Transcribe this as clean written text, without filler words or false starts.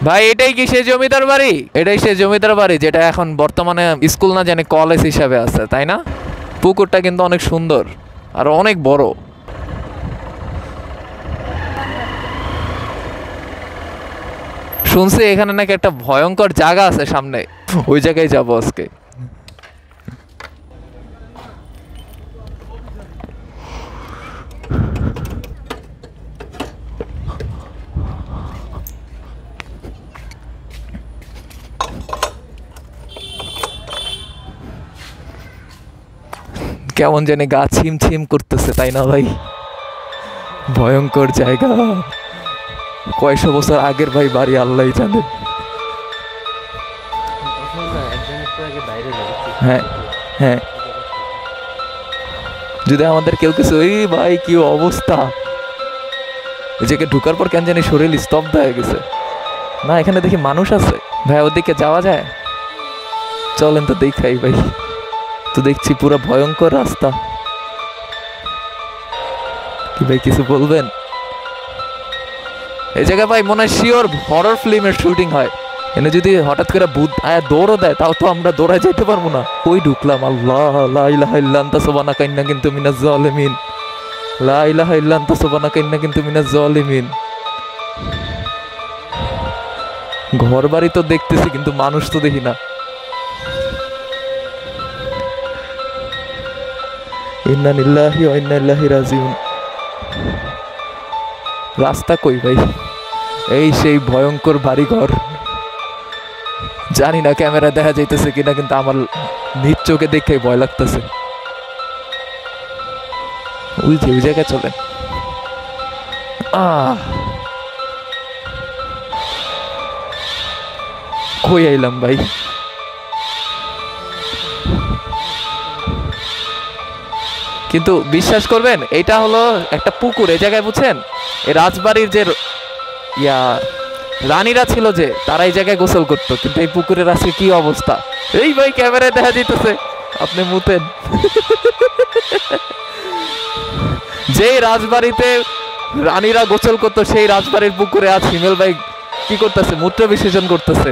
ভাই এটাই কি সেই জমিদার বাড়ি? এটাই সেই জমিদার বাড়ি যেটা এখন বর্তমানে স্কুল না জানি কলেজ হিসাবে আছে, তাই না? পুকুরটা কিন্তু অনেক সুন্দর আর অনেক বড়। শুনছি এখানে নাকি একটা ভয়ঙ্কর জায়গা আছে সামনে, ওই জায়গায় যাবো আজকে। কেমন জানি গা ছিম ছিম করতেছে, তাই না ভাই? ভয়ঙ্কর জায়গা, কয়শো বছর আগের ভাই বাড়ি, আল্লাহ জানে। হ্যাঁ হ্যাঁ, যদি আমাদের কেউ কিছু, এই ভাই কি অবস্থা, এই জায়গায় ঢুকার পর কেন জানি শরীর স্তব্ধ হয়ে গেছে। না এখানে দেখি মানুষ আছে ভাই, ওদিকে যাওয়া যায়? চলেন তো দেখাই ভাই। তো দেখছি পুরো ভয়ঙ্কর রাস্তা। কি ভাই কিছু বলবেন? এই জায়গায় ভাই মনে হয় শিওর হরর ফিল্মের শুটিং হয়। এনে যদি হঠাৎ করে ভূত আয়া দৌড়ও দেয়, তাও তো আমরা দৌড়ায় যেতে পারবো না। ওই ঢুকলাম, আল্লাহ লা ইলাহা ইল্লা আনতা সুবহানাকা ইন্নী কুনতু মিনাজ জালিমিন, লা ইলাহা ইল্লা আনতা সুবহানাকা ইন্নী কুনতু মিনাজ জালিমিন। ঘর বাড়ি তো দেখতেছি কিন্তু মানুষ তো দেখি না। ইন্না লিল্লাহি ওয়া ইন্না ইলাইহি রাজিউন। রাস্তা কই ভাই? এই সেই ভয়ঙ্কর বাড়ি ঘর। জানি না ক্যামেরা দেখা যাইতেছে কিনা, কিন্তু আমার নিজ চোখে দেখে ভয় লাগতেছে। ওই যে ওই জায়গায় চলেন। কই আইলাম ভাই? কিন্তু বিশ্বাস করবেন, এটা হলো একটা পুকুর এই জায়গায়, বুঝছেন? এই রাজবাড়ির যে রানীরা ছিল যে, তারা এই জায়গায় গোসল করতো, কিন্তু এই পুকুরের আজকে কি অবস্থা। এই ভাই ক্যামেরায় দেখা যেতেছে, আপনি মুতেন। যে রাজবাড়িতে রানীরা গোসল করতো, সেই রাজবাড়ির পুকুরে আজ হিমেল ভাই কি করতেছে? মূত্র বিসর্জন করতেছে।